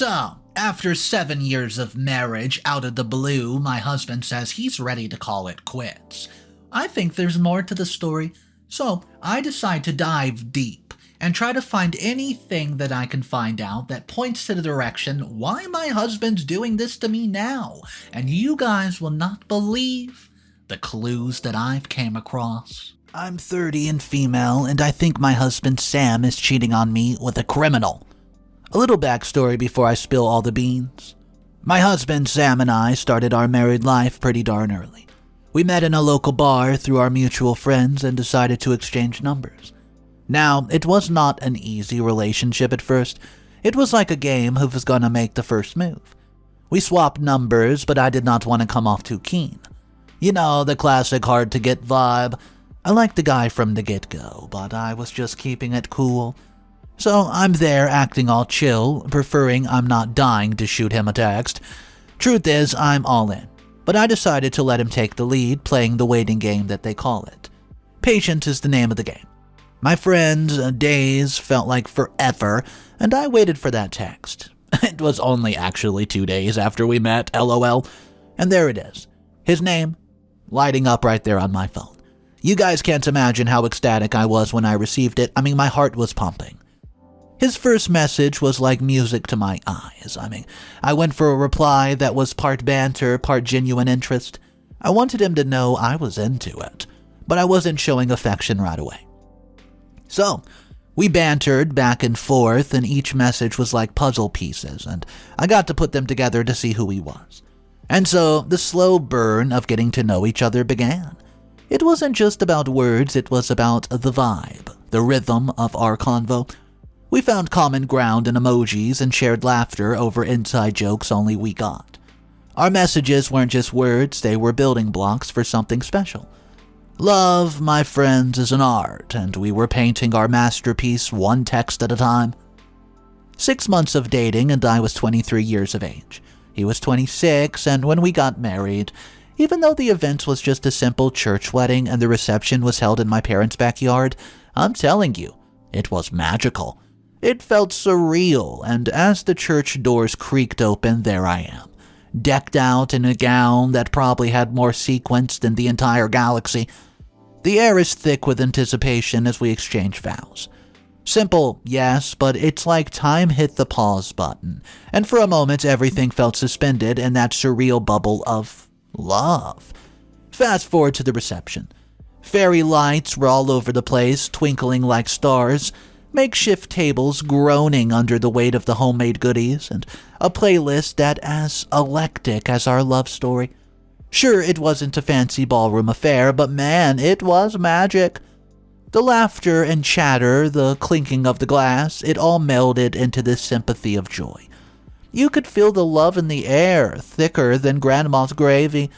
So, after 7 years of marriage, out of the blue, my husband says he's ready to call it quits. I think there's more to the story, so I decide to dive deep and try to find anything that I can find out that points to the direction why my husband's doing this to me now, and you guys will not believe the clues that I've came across. I'm 30 and female, and I think my husband Sam is cheating on me with a criminal. A little backstory before I spill all the beans. My husband Sam and I started our married life pretty darn early. We met in a local bar through our mutual friends and decided to exchange numbers. Now, it was not an easy relationship at first. It was like a game who was gonna make the first move. We swapped numbers, but I did not want to come off too keen. You know, the classic hard-to-get vibe. I liked the guy from the get-go, but I was just keeping it cool. So I'm there acting all chill, preferring I'm not dying to shoot him a text. Truth is, I'm all in. But I decided to let him take the lead, playing the waiting game that they call it. Patience is the name of the game. My friends' days felt like forever, and I waited for that text. It was only actually 2 days after we met, LOL. And there it is. His name, lighting up right there on my phone. You guys can't imagine how ecstatic I was when I received it. My heart was pumping. His first message was like music to my eyes. I went for a reply that was part banter, part genuine interest. I wanted him to know I was into it, but I wasn't showing affection right away. So, we bantered back and forth, and each message was like puzzle pieces, and I got to put them together to see who he was. And so, the slow burn of getting to know each other began. It wasn't just about words, it was about the vibe, the rhythm of our convo. We found common ground in emojis and shared laughter over inside jokes only we got. Our messages weren't just words, they were building blocks for something special. Love, my friends, is an art, and we were painting our masterpiece one text at a time. 6 months of dating, and I was 23 years of age. He was 26, and when we got married, even though the event was just a simple church wedding and the reception was held in my parents' backyard, I'm telling you, it was magical. It felt surreal, and as the church doors creaked open, there I am, decked out in a gown that probably had more sequins than the entire galaxy. The air is thick with anticipation as we exchange vows. Simple, yes, but it's like time hit the pause button, and for a moment everything felt suspended in that surreal bubble of love. Fast forward to the reception. Fairy lights were all over the place, twinkling like stars, makeshift tables groaning under the weight of the homemade goodies, and a playlist that as eclectic as our love story. Sure, it wasn't a fancy ballroom affair, but man, it was magic. The laughter and chatter, the clinking of the glass, it all melded into this sympathy of joy. You could feel the love in the air, thicker than grandma's gravy.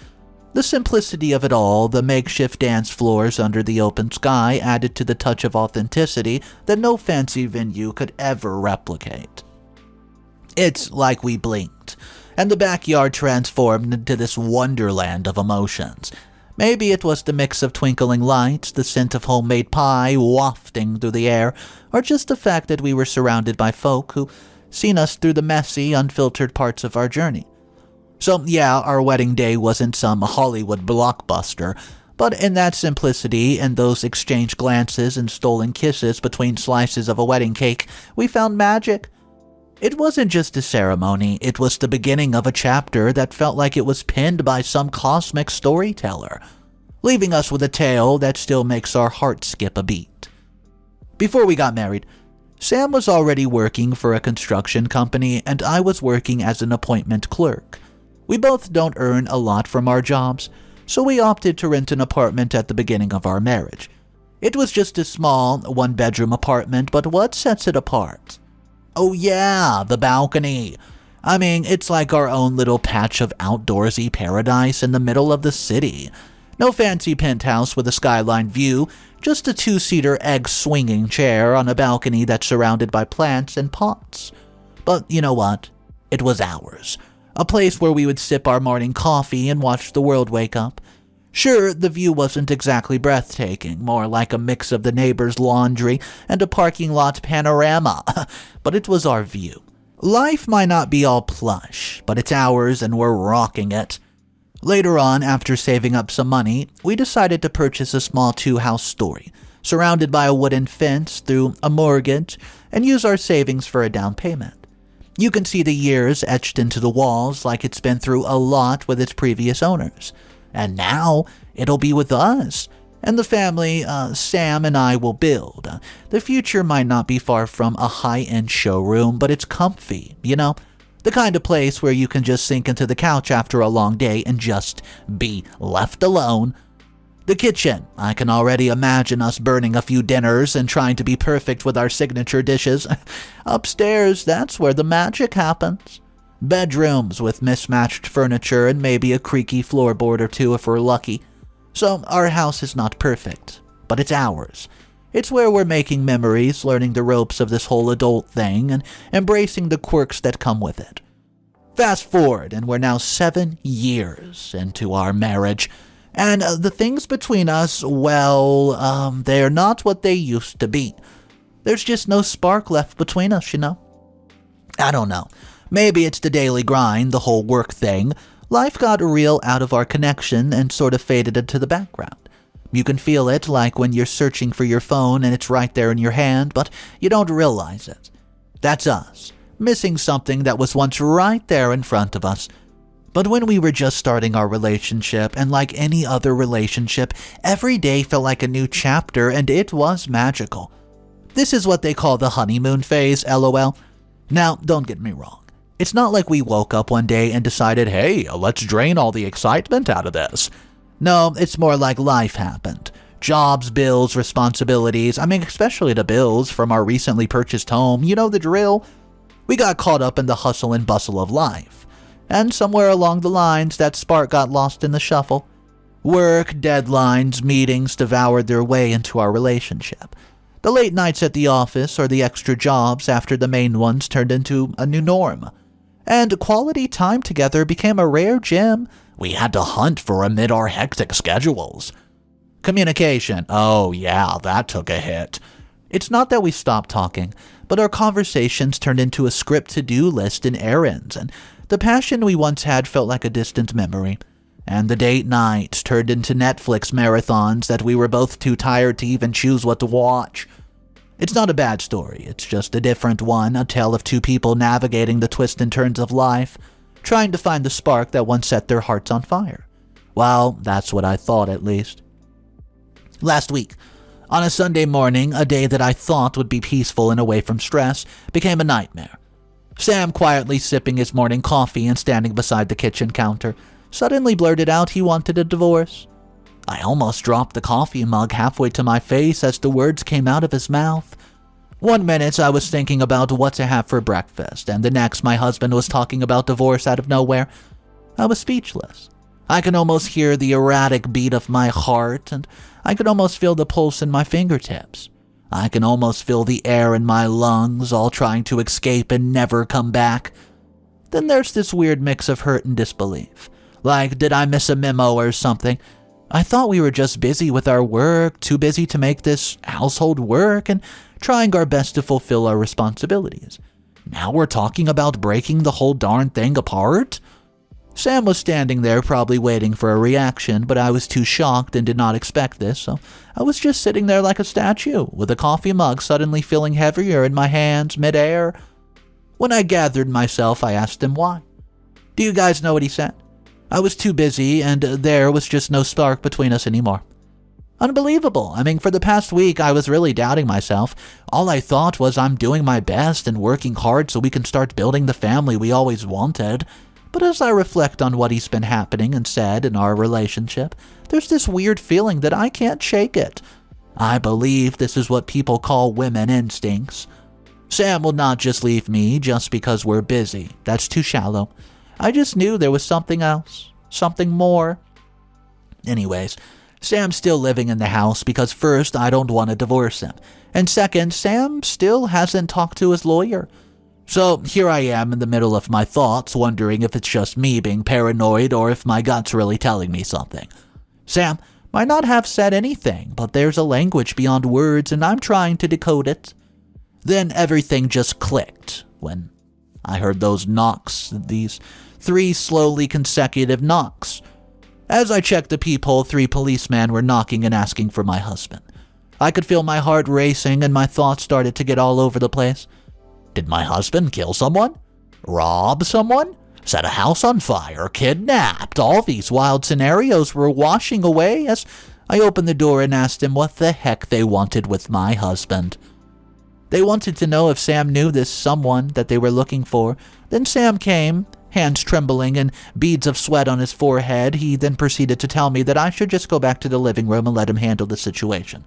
The simplicity of it all, the makeshift dance floors under the open sky, added to the touch of authenticity that no fancy venue could ever replicate. It's like we blinked, and the backyard transformed into this wonderland of emotions. Maybe it was the mix of twinkling lights, the scent of homemade pie wafting through the air, or just the fact that we were surrounded by folk who seen us through the messy, unfiltered parts of our journey. So yeah, our wedding day wasn't some Hollywood blockbuster, but in that simplicity and those exchanged glances and stolen kisses between slices of a wedding cake, we found magic. It wasn't just a ceremony, it was the beginning of a chapter that felt like it was penned by some cosmic storyteller, leaving us with a tale that still makes our hearts skip a beat. Before we got married, Sam was already working for a construction company and I was working as an appointment clerk. We both don't earn a lot from our jobs, so we opted to rent an apartment at the beginning of our marriage. It was just a small, one-bedroom apartment, but what sets it apart? Oh yeah, the balcony. It's like our own little patch of outdoorsy paradise in the middle of the city. No fancy penthouse with a skyline view, just a 2-seater egg-swinging chair on a balcony that's surrounded by plants and pots. But you know what? It was ours. A place where we would sip our morning coffee and watch the world wake up. Sure, the view wasn't exactly breathtaking, more like a mix of the neighbor's laundry and a parking lot panorama, but it was our view. Life might not be all plush, but it's ours and we're rocking it. Later on, after saving up some money, we decided to purchase a small 2-house story, surrounded by a wooden fence through a mortgage, and use our savings for a down payment. You can see the years etched into the walls like it's been through a lot with its previous owners. And now, it'll be with us. And the family Sam and I will build. The future might not be far from a high-end showroom, but it's comfy, you know? The kind of place where you can just sink into the couch after a long day and just be left alone. The kitchen. I can already imagine us burning a few dinners and trying to be perfect with our signature dishes. Upstairs, that's where the magic happens. Bedrooms with mismatched furniture and maybe a creaky floorboard or two if we're lucky. So our house is not perfect, but it's ours. It's where we're making memories, learning the ropes of this whole adult thing, and embracing the quirks that come with it. Fast forward, and we're now 7 years into our marriage. And the things between us, well, they're not what they used to be. There's just no spark left between us, you know? I don't know. Maybe it's the daily grind, the whole work thing. Life got real out of our connection and sort of faded into the background. You can feel it like when you're searching for your phone and it's right there in your hand, but you don't realize it. That's us, missing something that was once right there in front of us. But when we were just starting our relationship, and like any other relationship, every day felt like a new chapter and it was magical. This is what they call the honeymoon phase, LOL. Now, don't get me wrong. It's not like we woke up one day and decided, hey, let's drain all the excitement out of this. No, it's more like life happened. Jobs, bills, responsibilities, especially the bills from our recently purchased home, you know the drill. We got caught up in the hustle and bustle of life. And somewhere along the lines, that spark got lost in the shuffle. Work, deadlines, meetings devoured their way into our relationship. The late nights at the office or the extra jobs after the main ones turned into a new norm. And quality time together became a rare gem we had to hunt for amid our hectic schedules. Communication. Oh yeah, that took a hit. It's not that we stopped talking, but our conversations turned into a script to-do list and errands, and the passion we once had felt like a distant memory. And the date nights turned into Netflix marathons that we were both too tired to even choose what to watch. It's not a bad story, it's just a different one, a tale of two people navigating the twists and turns of life, trying to find the spark that once set their hearts on fire. Well, that's what I thought at least. Last week, on a Sunday morning, a day that I thought would be peaceful and away from stress, became a nightmare. Sam, quietly sipping his morning coffee and standing beside the kitchen counter, suddenly blurted out he wanted a divorce. I almost dropped the coffee mug halfway to my face as the words came out of his mouth. 1 minute I was thinking about what to have for breakfast, and the next my husband was talking about divorce out of nowhere. I was speechless. I could almost hear the erratic beat of my heart, and I could almost feel the pulse in my fingertips. I can almost feel the air in my lungs, all trying to escape and never come back. Then there's this weird mix of hurt and disbelief. Like, did I miss a memo or something? I thought we were just busy with our work, too busy to make this household work, and trying our best to fulfill our responsibilities. Now we're talking about breaking the whole darn thing apart? Sam was standing there probably waiting for a reaction, but I was too shocked and did not expect this, so I was just sitting there like a statue, with a coffee mug suddenly feeling heavier in my hands midair. When I gathered myself, I asked him why. Do you guys know what he said? I was too busy, and there was just no spark between us anymore. Unbelievable. For the past week, I was really doubting myself. All I thought was I'm doing my best and working hard so we can start building the family we always wanted. But as I reflect on what he's been happening and said in our relationship, there's this weird feeling that I can't shake it. I believe this is what people call women instincts. Sam will not just leave me just because we're busy. That's too shallow. I just knew there was something else, something more. Anyways, Sam's still living in the house because first, I don't want to divorce him, and second, Sam still hasn't talked to his lawyer. So here I am in the middle of my thoughts, wondering if it's just me being paranoid or if my gut's really telling me something. Sam might not have said anything, but there's a language beyond words and I'm trying to decode it. Then everything just clicked when I heard those knocks, these 3 slowly consecutive knocks. As I checked the peephole, 3 policemen were knocking and asking for my husband. I could feel my heart racing and my thoughts started to get all over the place. Did my husband kill someone? Rob someone? Set a house on fire? Kidnapped? All these wild scenarios were washing away as I opened the door and asked him what the heck they wanted with my husband. They wanted to know if Sam knew this someone that they were looking for. Then Sam came, hands trembling and beads of sweat on his forehead. He then proceeded to tell me that I should just go back to the living room and let him handle the situation.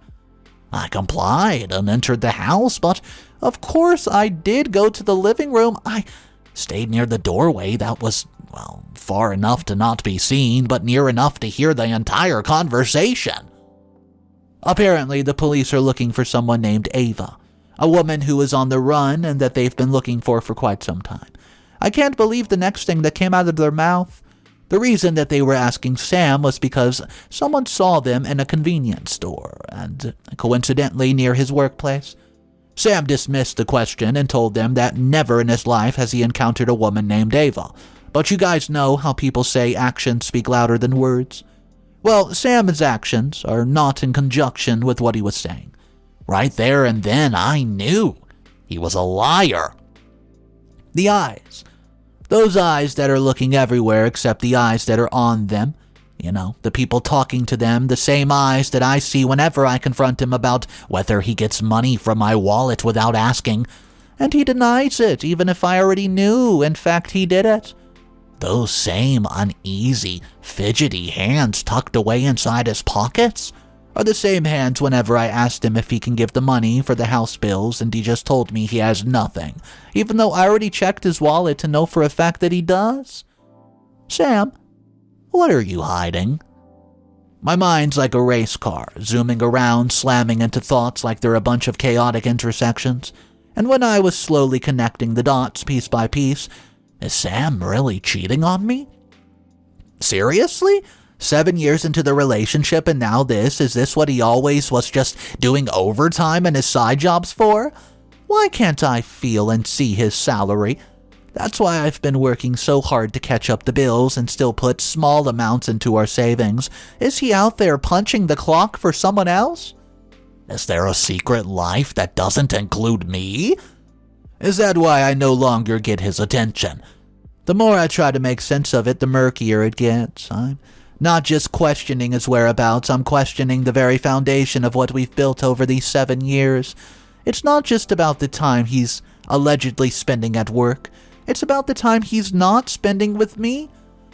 I complied and entered the house, but of course I did go to the living room. I stayed near the doorway that was, far enough to not be seen, but near enough to hear the entire conversation. Apparently, the police are looking for someone named Ava, a woman who is on the run and that they've been looking for quite some time. I can't believe the next thing that came out of their mouth. The reason that they were asking Sam was because someone saw them in a convenience store and coincidentally near his workplace. Sam dismissed the question and told them that never in his life has he encountered a woman named Ava. But you guys know how people say actions speak louder than words? Well, Sam's actions are not in conjunction with what he was saying. Right there and then I knew he was a liar. The eyes. Those eyes that are looking everywhere except the eyes that are on them. The people talking to them, the same eyes that I see whenever I confront him about whether he gets money from my wallet without asking. And he denies it, even if I already knew, in fact, he did it. Those same uneasy, fidgety hands tucked away inside his pockets are the same hands whenever I asked him if he can give the money for the house bills and he just told me he has nothing, even though I already checked his wallet to know for a fact that he does. Sam, what are you hiding? My mind's like a race car, zooming around, slamming into thoughts like they're a bunch of chaotic intersections. And when I was slowly connecting the dots piece by piece, is Sam really cheating on me? Seriously? 7 years into the relationship and now this? Is this what he always was, just doing overtime and his side jobs for? Why can't I feel and see his salary? That's why I've been working so hard to catch up the bills and still put small amounts into our savings. Is he out there punching the clock for someone else? Is there a secret life that doesn't include me? Is that why I no longer get his attention? The more I try to make sense of it, the murkier it gets. I'm not just questioning his whereabouts, I'm questioning the very foundation of what we've built over these 7 years. It's not just about the time he's allegedly spending at work. It's about the time he's not spending with me.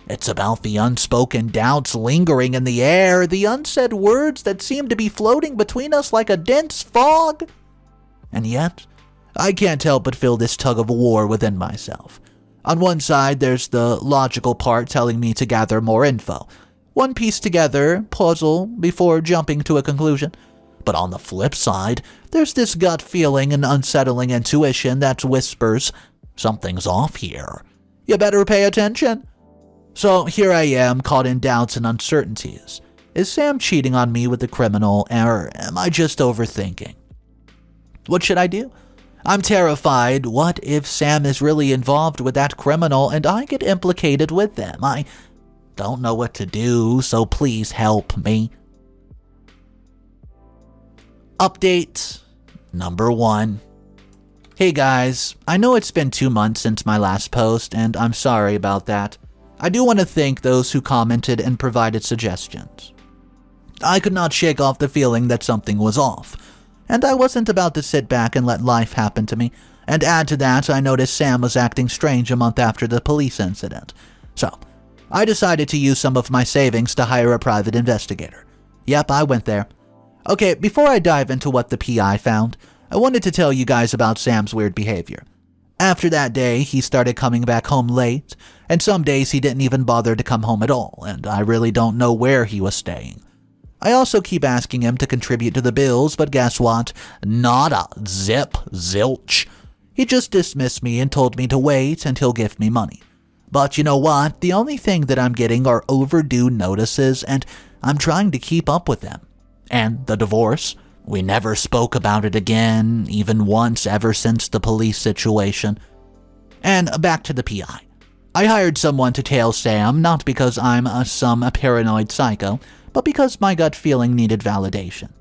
It's about the unspoken doubts lingering in the air, the unsaid words that seem to be floating between us like a dense fog. And yet, I can't help but feel this tug of war within myself. On one side, there's the logical part telling me to gather more info. One piece together, puzzle, before jumping to a conclusion. But on the flip side, there's this gut feeling and unsettling intuition that whispers, something's off here. You better pay attention. So here I am, caught in doubts and uncertainties. Is Sam cheating on me with the criminal, or am I just overthinking? What should I do? I'm terrified. What if Sam is really involved with that criminal and I get implicated with them? I don't know what to do, so please help me. Update number 1. Hey guys, I know it's been 2 months since my last post, and I'm sorry about that. I do want to thank those who commented and provided suggestions. I could not shake off the feeling that something was off, and I wasn't about to sit back and let life happen to me. And add to that, I noticed Sam was acting strange a month after the police incident. So, I decided to use some of my savings to hire a private investigator. Yep, I went there. Okay, before I dive into what the PI found, I wanted to tell you guys about Sam's weird behavior. After that day, he started coming back home late, and some days he didn't even bother to come home at all, and I really don't know where he was staying. I also keep asking him to contribute to the bills, but guess what? Nada, zip, zilch. He just dismissed me and told me to wait and he'll give me money. But you know what? The only thing that I'm getting are overdue notices, and I'm trying to keep up with them. And the divorce. We never spoke about it again, even once ever since the police situation. And back to the PI. I hired someone to tail Sam, not because I'm some paranoid psycho, but because my gut feeling needed validation.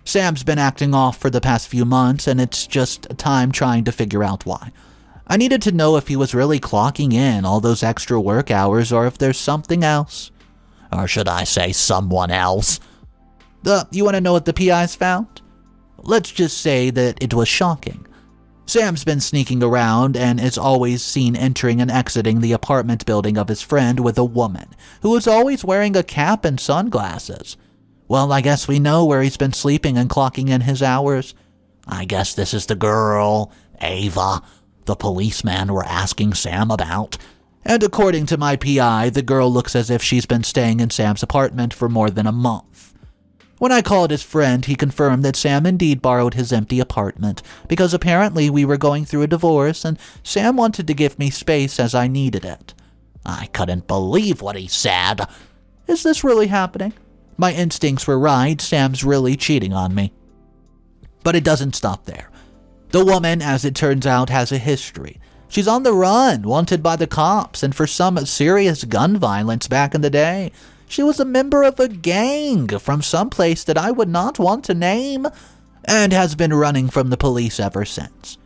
Sam's been acting off for the past few months, and it's just time trying to figure out why. I needed to know if he was really clocking in all those extra work hours or if there's something else. Or should I say someone else? You want to know what the PIs found? Let's just say that it was shocking. Sam's been sneaking around and is always seen entering and exiting the apartment building of his friend with a woman who is always wearing a cap and sunglasses. Well, I guess we know where he's been sleeping and clocking in his hours. I guess this is the girl, Ava, the policeman were asking Sam about. And according to my PI, the girl looks as if she's been staying in Sam's apartment for more than a month. When I called his friend, he confirmed that Sam indeed borrowed his empty apartment, because apparently we were going through a divorce and Sam wanted to give me space as I needed it. I couldn't believe what he said. Is this really happening? My instincts were right, Sam's really cheating on me. But it doesn't stop there. The woman, as it turns out, has a history. She's on the run, wanted by the cops, and for some serious gun violence back in the day. She was a member of a gang from some place that I would not want to name, and has been running from the police ever since.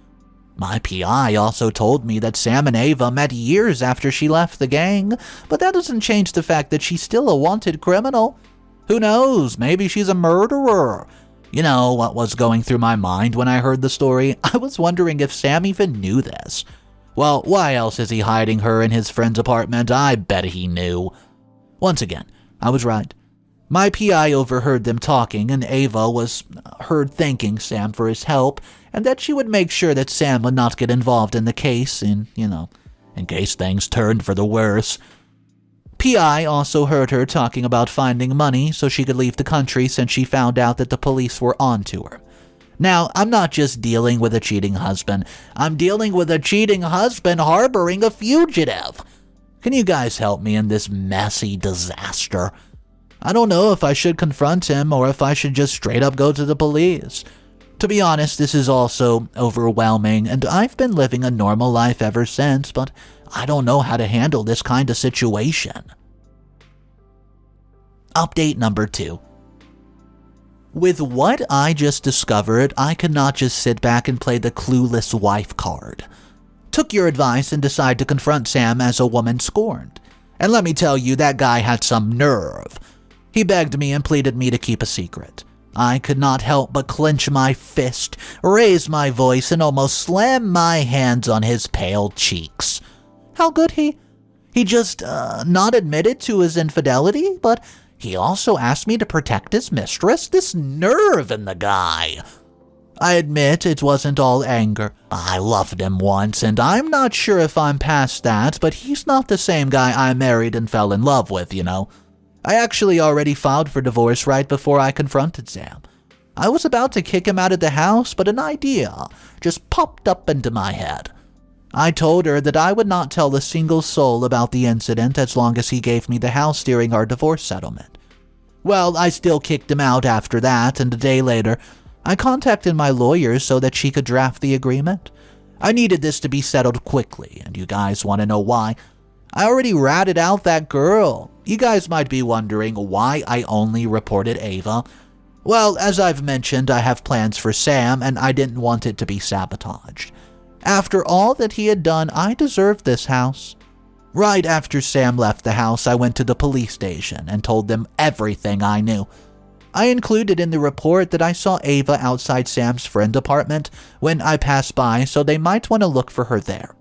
My PI also told me that Sam and Ava met years after she left the gang, but that doesn't change the fact that she's still a wanted criminal. Who knows, maybe she's a murderer. You know what was going through my mind when I heard the story? I was wondering if Sam even knew this. Well, why else is he hiding her in his friend's apartment? I bet he knew. Once again, I was right. My PI overheard them talking, and Ava was heard thanking Sam for his help, and that she would make sure that Sam would not get involved in the case in case things turned for the worse. PI also heard her talking about finding money so she could leave the country since she found out that the police were on to her. Now, I'm not just dealing with a cheating husband. I'm dealing with a cheating husband harboring a fugitive. Can you guys help me in this messy disaster? I don't know if I should confront him or if I should just straight up go to the police. To be honest, this is also overwhelming, and I've been living a normal life ever since, but I don't know how to handle this kind of situation. Update number 2. With what I just discovered, I could not just sit back and play the clueless wife card. Took your advice and decided to confront Sam as a woman scorned. And let me tell you, that guy had some nerve. He begged me and pleaded me to keep a secret. I could not help but clench my fist, raise my voice, and almost slam my hands on his pale cheeks. How could he? He just not admitted to his infidelity, but he also asked me to protect his mistress? This nerve in the guy. I admit it wasn't all anger. I loved him once, and I'm not sure if I'm past that, but he's not the same guy I married and fell in love with, you know. I actually already filed for divorce right before I confronted Sam. I was about to kick him out of the house, but an idea just popped up into my head. I told her that I would not tell a single soul about the incident as long as he gave me the house during our divorce settlement. Well, I still kicked him out after that, and a day later, I contacted my lawyer so that she could draft the agreement. I needed this to be settled quickly, and you guys want to know why? I already ratted out that girl. You guys might be wondering why I only reported Ava. Well, as I've mentioned, I have plans for Sam, and I didn't want it to be sabotaged. After all that he had done, I deserved this house. Right after Sam left the house, I went to the police station and told them everything I knew. I included in the report that I saw Ava outside Sam's friend's apartment when I passed by, so they might want to look for her there.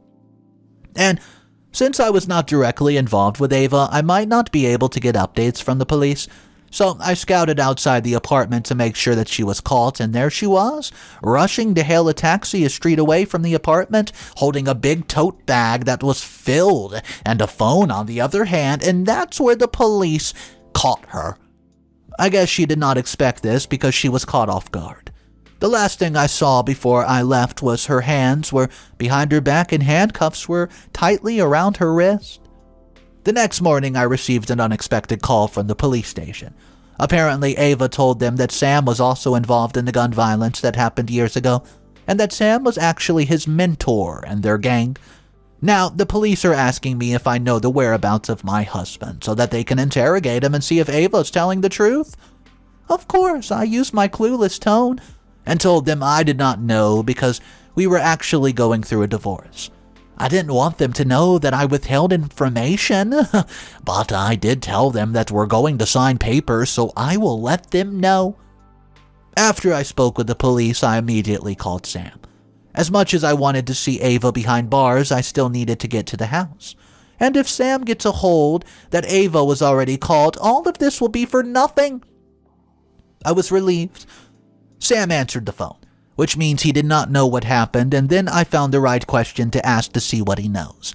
And since I was not directly involved with Ava, I might not be able to get updates from the police, so I scouted outside the apartment to make sure that she was caught, and there she was, rushing to hail a taxi a street away from the apartment, holding a big tote bag that was filled, and a phone on the other hand, and that's where the police caught her. I guess she did not expect this because she was caught off guard. The last thing I saw before I left was her hands were behind her back and handcuffs were tightly around her wrist. The next morning, I received an unexpected call from the police station. Apparently, Ava told them that Sam was also involved in the gun violence that happened years ago, and that Sam was actually his mentor and their gang. Now, the police are asking me if I know the whereabouts of my husband so that they can interrogate him and see if Ava's telling the truth. Of course, I used my clueless tone and told them I did not know because we were actually going through a divorce. I didn't want them to know that I withheld information, but I did tell them that we're going to sign papers, so I will let them know. After I spoke with the police, I immediately called Sam. As much as I wanted to see Ava behind bars, I still needed to get to the house. And if Sam gets a hold that Ava was already called, all of this will be for nothing. I was relieved. Sam answered the phone, which means he did not know what happened, and then I found the right question to ask to see what he knows.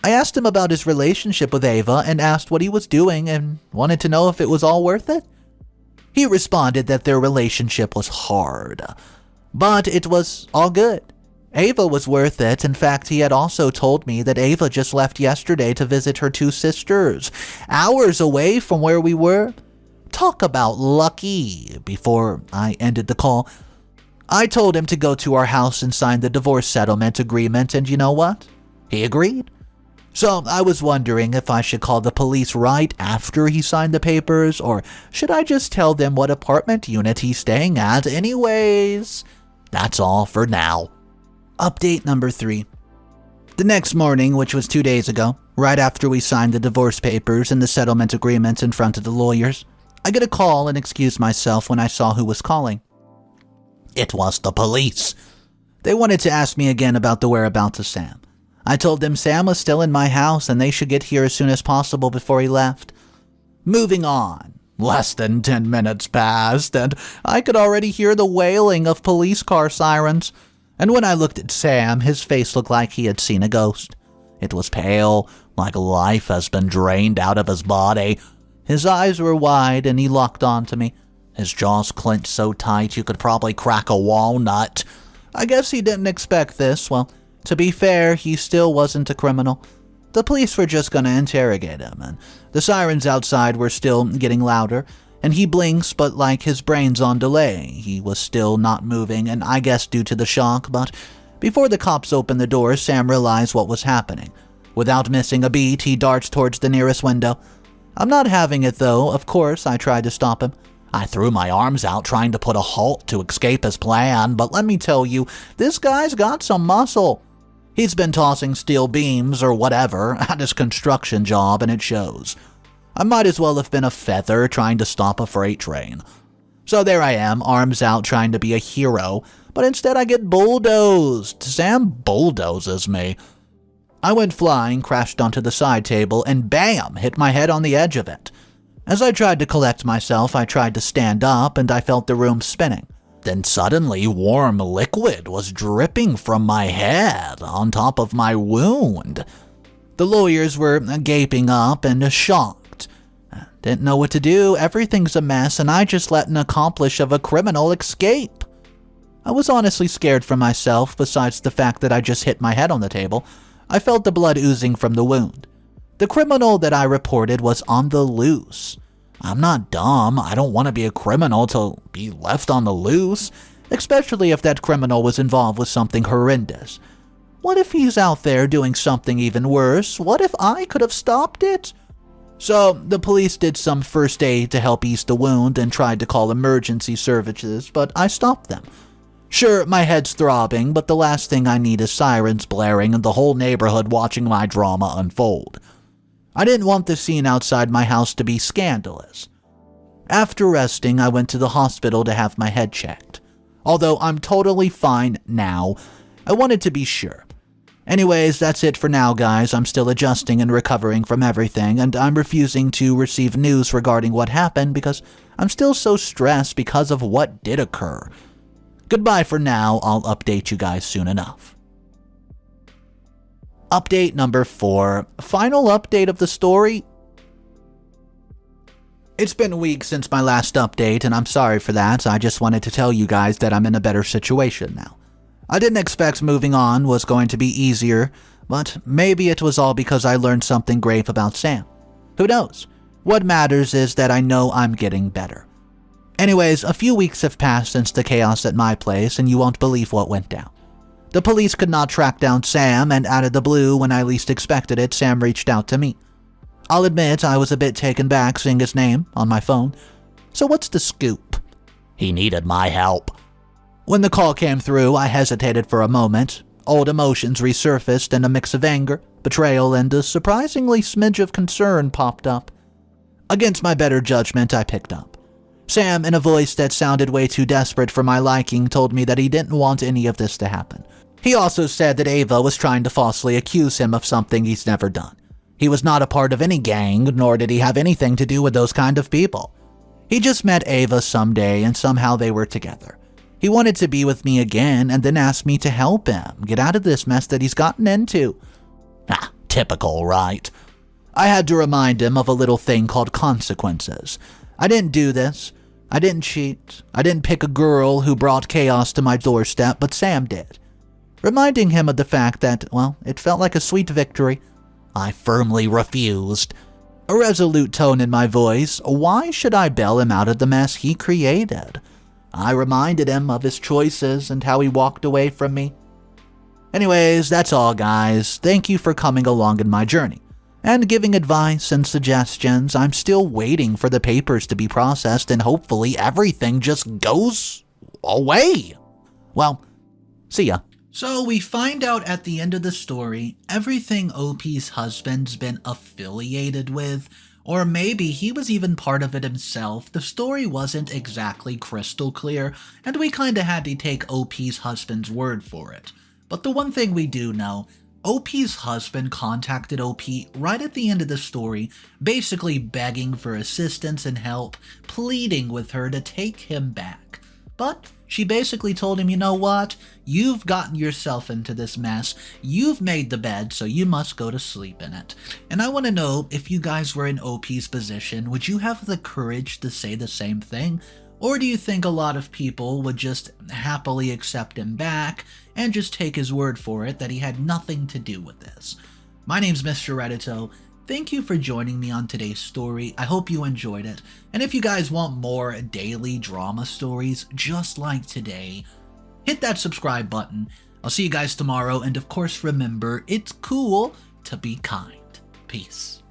I asked him about his relationship with Ava and asked what he was doing and wanted to know if it was all worth it. He responded that their relationship was hard, but it was all good. Ava was worth it. In fact, he had also told me that Ava just left yesterday to visit her 2 sisters, hours away from where we were. Talk about lucky. Before I ended the call, I told him to go to our house and sign the divorce settlement agreement, and you know what? He agreed. So I was wondering if I should call the police right after he signed the papers, or should I just tell them what apartment unit he's staying at anyways? That's all for now. Update number 3. The next morning, which was 2 days ago, right after we signed the divorce papers and the settlement agreement in front of the lawyers, I get a call and excused myself when I saw who was calling. It was the police. They wanted to ask me again about the whereabouts of Sam. I told them Sam was still in my house and they should get here as soon as possible before he left. Moving on. Less than 10 minutes passed and I could already hear the wailing of police car sirens. And when I looked at Sam, his face looked like he had seen a ghost. It was pale, like life has been drained out of his body. His eyes were wide and he locked onto me. His jaws clenched so tight you could probably crack a walnut. I guess he didn't expect this. Well, to be fair, he still wasn't a criminal. The police were just going to interrogate him, and the sirens outside were still getting louder, and he blinks, but like his brain's on delay. He was still not moving, and I guess due to the shock, but before the cops opened the door, Sam realized what was happening. Without missing a beat, he darts towards the nearest window. I'm not having it though. Of course, I tried to stop him. I threw my arms out trying to put a halt to escape his plan, but let me tell you, this guy's got some muscle. He's been tossing steel beams or whatever at his construction job, and it shows. I might as well have been a feather trying to stop a freight train. So there I am, arms out trying to be a hero, but instead I get bulldozed. Sam bulldozes me. I went flying, crashed onto the side table, and bam, hit my head on the edge of it. As I tried to collect myself, I tried to stand up, and I felt the room spinning. Then suddenly, warm liquid was dripping from my head on top of my wound. The lawyers were gaping up and shocked. Didn't know what to do, everything's a mess, and I just let an accomplice of a criminal escape. I was honestly scared for myself, besides the fact that I just hit my head on the table. I felt the blood oozing from the wound. The criminal that I reported was on the loose. I'm not dumb. I don't want to be a criminal to be left on the loose, especially if that criminal was involved with something horrendous. What if he's out there doing something even worse? What if I could have stopped it? So the police did some first aid to help ease the wound and tried to call emergency services, but I stopped them. Sure, my head's throbbing, but the last thing I need is sirens blaring and the whole neighborhood watching my drama unfold. I didn't want the scene outside my house to be scandalous. After resting, I went to the hospital to have my head checked. Although I'm totally fine now, I wanted to be sure. Anyways, that's it for now, guys. I'm still adjusting and recovering from everything, and I'm refusing to receive news regarding what happened because I'm still so stressed because of what did occur. Goodbye for now. I'll update you guys soon enough. Update number 4. Final update of the story. It's been weeks since my last update, and I'm sorry for that. I just wanted to tell you guys that I'm in a better situation now. I didn't expect moving on was going to be easier, but maybe it was all because I learned something grave about Sam. Who knows? What matters is that I know I'm getting better. Anyways, a few weeks have passed since the chaos at my place, and you won't believe what went down. The police could not track down Sam, and out of the blue, when I least expected it, Sam reached out to me. I'll admit I was a bit taken back seeing his name on my phone. So what's the scoop? He needed my help. When the call came through, I hesitated for a moment. Old emotions resurfaced, and a mix of anger, betrayal, and a surprisingly smidge of concern popped up. Against my better judgment, I picked up. Sam, in a voice that sounded way too desperate for my liking, told me that he didn't want any of this to happen. He also said that Ava was trying to falsely accuse him of something he's never done. He was not a part of any gang, nor did he have anything to do with those kind of people. He just met Ava someday, and somehow they were together. He wanted to be with me again, and then asked me to help him get out of this mess that he's gotten into. Typical, right? I had to remind him of a little thing called consequences. I didn't do this. I didn't cheat. I didn't pick a girl who brought chaos to my doorstep, but Sam did. Reminding him of the fact that, well, it felt like a sweet victory. I firmly refused. A resolute tone in my voice. Why should I bail him out of the mess he created? I reminded him of his choices and how he walked away from me. Anyways, that's all, guys. Thank you for coming along in my journey and giving advice and suggestions. I'm still waiting for the papers to be processed, and hopefully everything just goes away. Well, see ya. So we find out at the end of the story, everything OP's husband's been affiliated with, or maybe he was even part of it himself. The story wasn't exactly crystal clear, and we kinda had to take OP's husband's word for it. But the one thing we do know, OP's husband contacted OP right at the end of the story, basically begging for assistance and help, pleading with her to take him back. But she basically told him, you know what? You've gotten yourself into this mess. You've made the bed, so you must go to sleep in it. And I want to know, if you guys were in OP's position, would you have the courage to say the same thing? Or do you think a lot of people would just happily accept him back and just take his word for it that he had nothing to do with this? My name's Mr. Reddito. Thank you for joining me on today's story. I hope you enjoyed it. And if you guys want more daily drama stories just like today, hit that subscribe button. I'll see you guys tomorrow, and of course remember, it's cool to be kind. Peace.